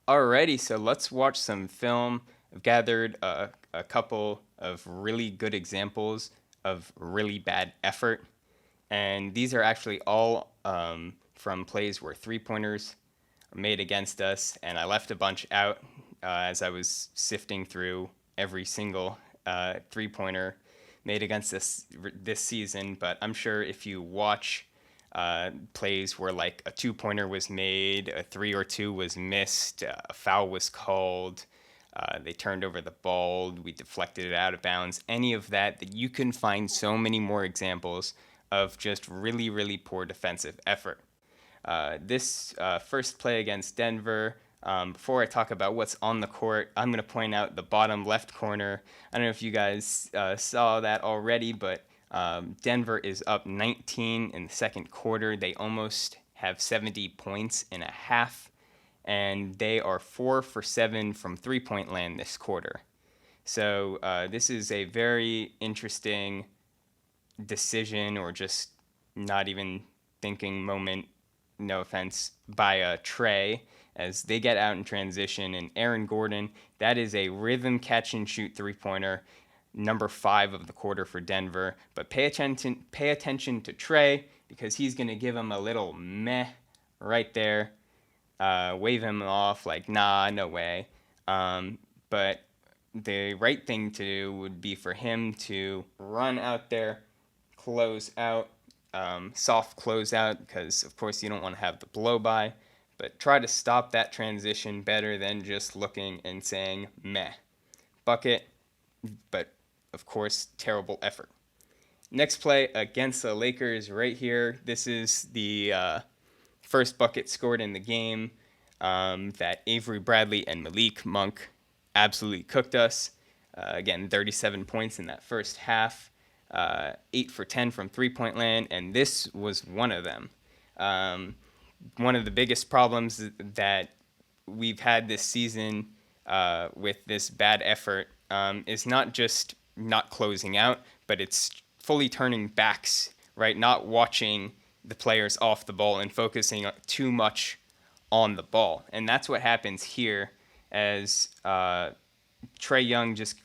Alrighty, so let's watch some film. I've gathered a couple of really good examples of really bad effort, and these are actually all from plays where three-pointers are made against us, and I left a bunch out as I was sifting through every single three-pointer made against us this season. But I'm sure if you watch plays where like a two-pointer was made, a three or two was missed, a foul was called, they turned over the ball, we deflected it out of bounds, any of that, that you can find so many more examples of just really, really poor defensive effort. This first play against Denver, before I talk about what's on the court, I'm going to point out the bottom left corner. I don't know if you guys saw that already, but Denver is up 19 in the second quarter. They almost have 70 points in a half, and they are 4 for 7 from three-point land this quarter. So this is a very interesting decision, or just not even thinking moment, no offense, by Trey, as they get out in transition. And Aaron Gordon, that is a rhythm catch and shoot three-pointer, number 5 of the quarter for Denver. But pay attention to Trey, because he's going to give him a little meh right there, wave him off like, nah, no way. But the right thing to do would be for him to run out there, close out, soft close out, because of course you don't want to have the blow by, but try to stop that transition better than just looking and saying meh. Bucket, but of course terrible effort. Next play against the Lakers right here. This is the first bucket scored in the game, that Avery Bradley and Malik Monk absolutely cooked us. Again, 37 points in that first half, 8 for 10 from three-point land, and this was one of them. One of the biggest problems that we've had this season with this bad effort is not just not closing out, but it's fully turning backs, right? Not watching the players off the ball and focusing too much on the ball. And that's what happens here, as Trae Young just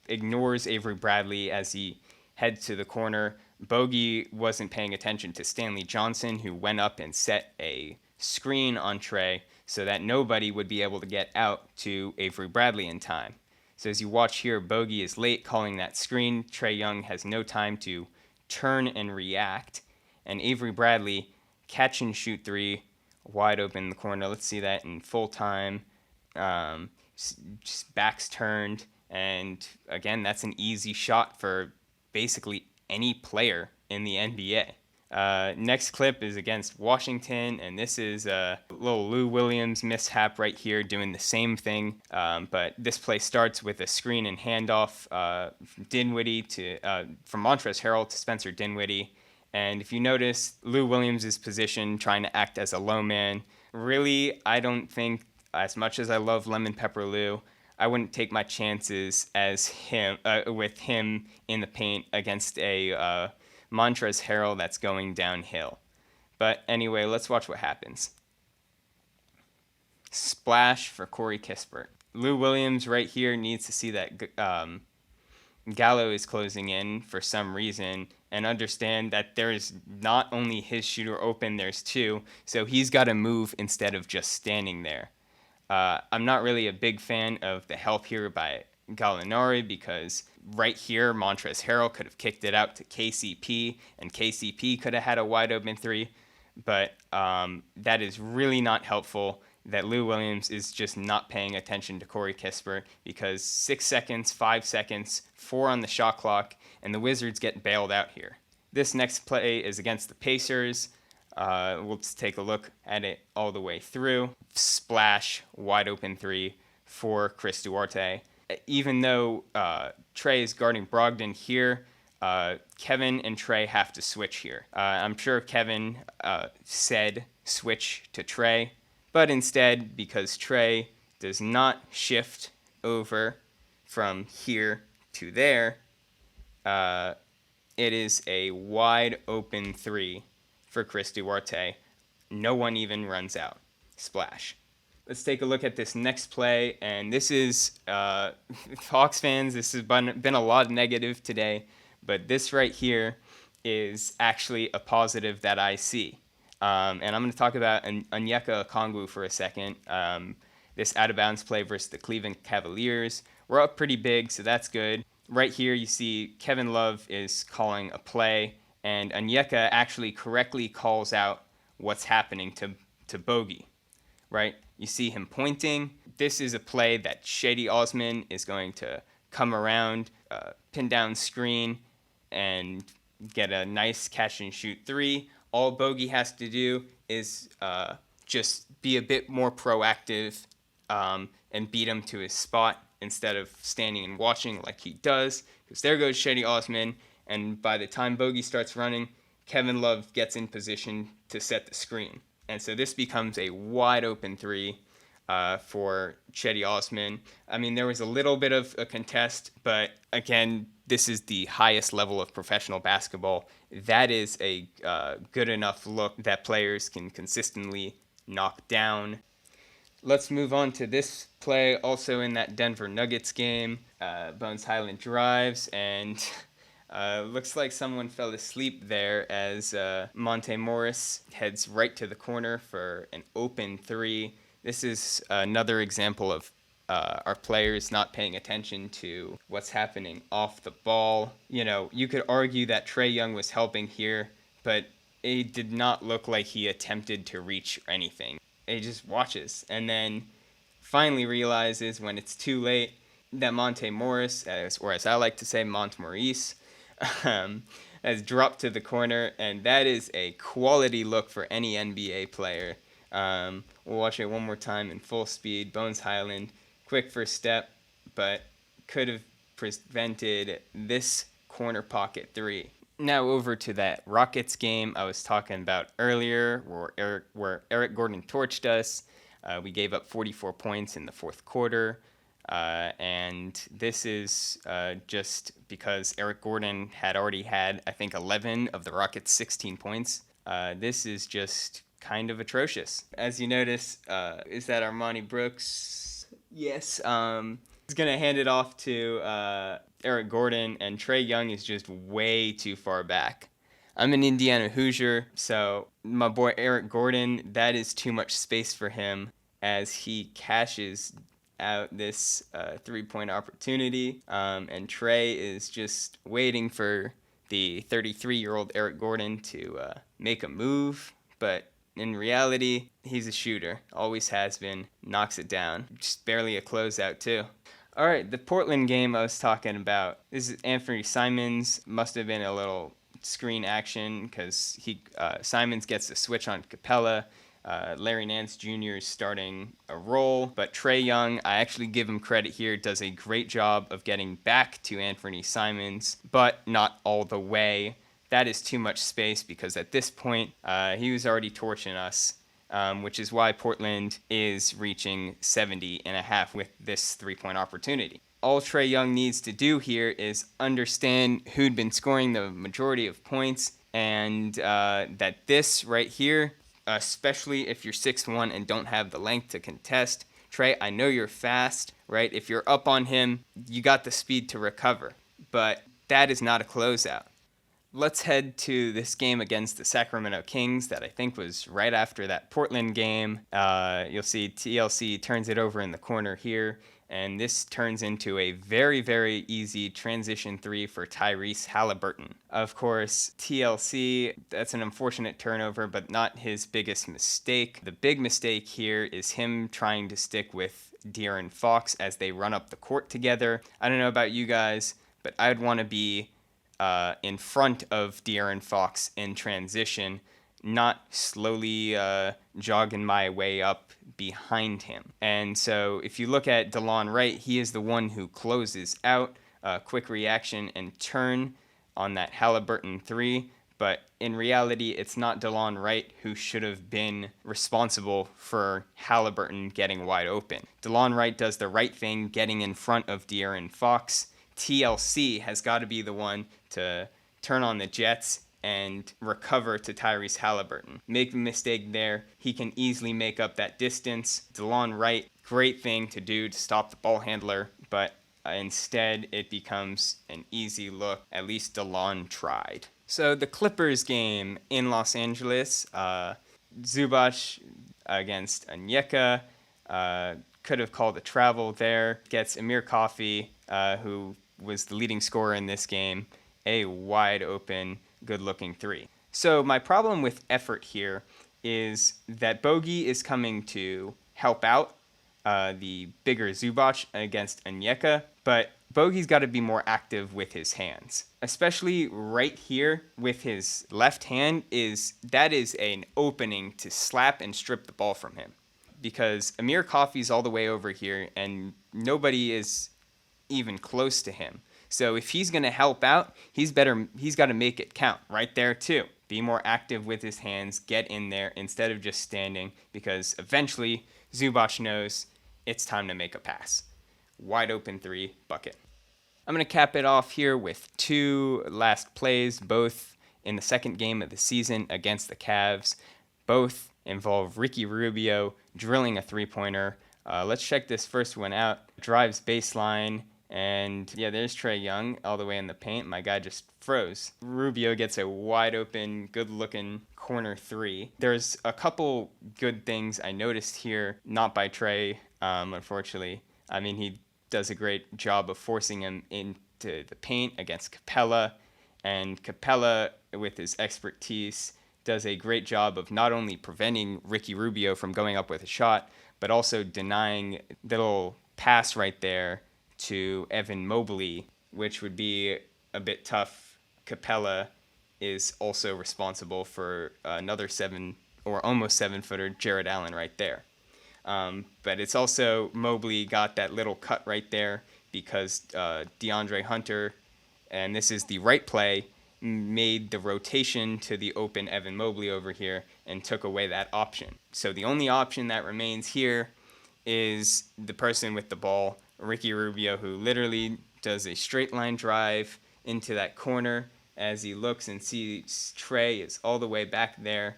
ignores Avery Bradley as he heads to the corner. Bogey wasn't paying attention to Stanley Johnson, who went up and set a screen on Trae so that nobody would be able to get out to Avery Bradley in time. So as you watch here, Bogey is late calling that screen. Trae Young has no time to turn and react. And Avery Bradley, catch and shoot three, wide open in the corner. Let's see that in full time. Just backs turned. And again, that's an easy shot for basically any player in the NBA. Next clip is against Washington, and this is a little Lou Williams mishap right here, doing the same thing. But this play starts with a screen and handoff, Dinwiddie from Montrezl Harrell to Spencer Dinwiddie. And if you notice, Lou Williams' position, trying to act as a low man. Really, I don't think, as much as I love Lemon Pepper Lou, I wouldn't take my chances as him with him in the paint against a Montrezl Harrell that's going downhill. But anyway, let's watch what happens. Splash for Corey Kispert. Lou Williams right here needs to see that Gallo is closing in for some reason, and understand that there is not only his shooter open, there's two, so he's got to move instead of just standing there. I'm not really a big fan of the help here by Gallinari, because right here, Montrezl Harrell could have kicked it out to KCP, and KCP could have had a wide open three. But that is really not helpful, that Lou Williams is just not paying attention to Corey Kispert, because 6 seconds, 5 seconds, 4 on the shot clock, and the Wizards get bailed out here. This next play is against the Pacers. We'll just take a look at it all the way through. Splash, wide open three for Chris Duarte. Even though Trey is guarding Brogdon here, Kevin and Trey have to switch here. I'm sure Kevin said switch to Trey, but instead, because Trey does not shift over from here to there, it is a wide open three for Chris Duarte. No one even runs out. Splash. Let's take a look at this next play, and this is Hawks fans. This has been a lot of negative today, but this right here is actually a positive that I see. And I'm going to talk about Onyeka Okongwu for a second. This out of bounds play versus the Cleveland Cavaliers. We're up pretty big, so that's good. Right here, you see Kevin Love is calling a play, and Onyeka actually correctly calls out what's happening to Bogey. Right? You see him pointing. This is a play that Shady Osman is going to come around, pin down screen, and get a nice catch and shoot three. All Bogey has to do is just be a bit more proactive and beat him to his spot instead of standing and watching like he does. Because there goes Shady Osman, and by the time Bogey starts running, Kevin Love gets in position to set the screen. And so this becomes a wide open three for Cedi Osman. I mean, there was a little bit of a contest, but again, this is the highest level of professional basketball. That is a good enough look that players can consistently knock down. Let's move on to this play, also in that Denver Nuggets game. Bones Highland drives, and looks like someone fell asleep there as Monte Morris heads right to the corner for an open three. This is another example of our players not paying attention to what's happening off the ball. You know, you could argue that Trae Young was helping here, but it did not look like he attempted to reach anything. He just watches and then finally realizes when it's too late that Monte Morris, or as I like to say, Mont Maurice, has dropped to the corner, and that is a quality look for any NBA player. We'll watch it one more time in full speed. Bones Highland, quick first step, but could have prevented this corner pocket three. Now over to that Rockets game I was talking about earlier, where Eric Gordon torched us. We gave up 44 points in the fourth quarter. And this is just because Eric Gordon had already had, I think, 11 of the Rockets' 16 points. This is just kind of atrocious. As you notice, is that Armani Brooks? Yes. He's going to hand it off to Eric Gordon, and Trae Young is just way too far back. I'm an Indiana Hoosier, so my boy Eric Gordon, that is too much space for him as he cashes out this three-point opportunity, and Trae is just waiting for the 33-year-old Eric Gordon to make a move, but in reality, he's a shooter, always has been, knocks it down, just barely a closeout too. All right, the Portland game I was talking about, this is Anthony Simons, must have been a little screen action because Simons gets the switch on Capella. Larry Nance Jr. is starting a role, but Trae Young, I actually give him credit here, does a great job of getting back to Anthony Simons, but not all the way. That is too much space because at this point, he was already torching us, which is why Portland is reaching 70.5 with this three-point opportunity. All Trae Young needs to do here is understand who'd been scoring the majority of points, and that this right here, especially if you're 6'1" and don't have the length to contest. Trae, I know you're fast, right? If you're up on him, you got the speed to recover. But that is not a closeout. Let's head to this game against the Sacramento Kings that I think was right after that Portland game. You'll see TLC turns it over in the corner here, and this turns into a very, very easy transition three for Tyrese Halliburton. Of course, TLC, that's an unfortunate turnover, but not his biggest mistake. The big mistake here is him trying to stick with De'Aaron Fox as they run up the court together. I don't know about you guys, but I'd want to be in front of De'Aaron Fox in transition, not slowly jogging my way up behind him. And so if you look at DeLon Wright, he is the one who closes out, quick reaction and turn on that Halliburton three. But in reality, it's not DeLon Wright who should have been responsible for Halliburton getting wide open. DeLon Wright does the right thing, getting in front of De'Aaron Fox. TLC has got to be the one to turn on the jets and recover to Tyrese Halliburton. Make a mistake there, he can easily make up that distance. DeLon Wright, great thing to do to stop the ball handler, but instead it becomes an easy look. At least DeLon tried. So the Clippers game in Los Angeles, Zubac against Onyeka, could have called a travel there. Gets Amir Coffey, who was the leading scorer in this game, a wide open, good looking three. So my problem with effort here is that Bogey is coming to help out the bigger Zubac against Onyeka, but Bogey's got to be more active with his hands, especially right here with his left hand. That is an opening to slap and strip the ball from him, because Amir Coffey's all the way over here and nobody is even close to him. So if he's going to help out, he's got to make it count right there too. Be more active with his hands, get in there instead of just standing, because eventually Zubac knows it's time to make a pass. Wide open three, bucket. I'm going to cap it off here with two last plays, both in the second game of the season against the Cavs. Both involve Ricky Rubio drilling a three-pointer. Let's check this first one out. Drives baseline, and yeah, there's Trae Young all the way in the paint. My guy just froze. Rubio gets a wide-open, good-looking corner three. There's a couple good things I noticed here, not by Trae, unfortunately. I mean, he does a great job of forcing him into the paint against Capella, and Capella, with his expertise, does a great job of not only preventing Ricky Rubio from going up with a shot, but also denying the little pass right there to Evan Mobley, which would be a bit tough. Capella is also responsible for another almost 7-footer Jared Allen right there. But it's also Mobley got that little cut right there because DeAndre Hunter, and this is the right play, made the rotation to the open Evan Mobley over here and took away that option. So the only option that remains here is the person with the ball, Ricky Rubio, who literally does a straight line drive into that corner as he looks and sees Trae is all the way back there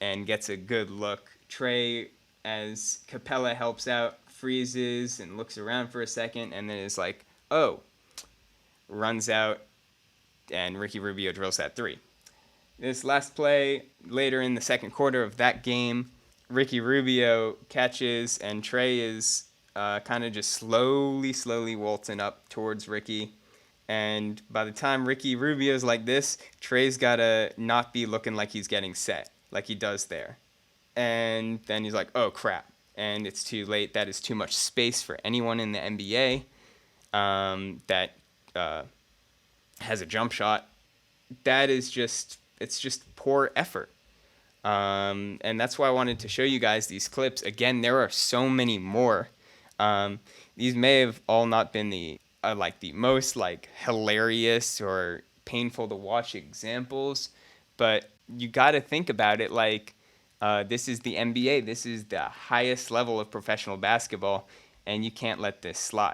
and gets a good look. Trae, as Capella helps out, freezes and looks around for a second and then is like, oh, runs out, and Ricky Rubio drills that three. This last play, later in the second quarter of that game, Ricky Rubio catches, and Trae is kind of just slowly waltzing up towards Ricky. And by the time Ricky Rubio's like this, Trae's got to not be looking like he's getting set, like he does there. And then he's like, oh, crap. And it's too late. That is too much space for anyone in the NBA that has a jump shot. That is just poor effort. And that's why I wanted to show you guys these clips. Again, there are so many more. These may have all not been the most hilarious or painful to watch examples, but you got to think about it like this is the NBA. This is the highest level of professional basketball, and you can't let this slide.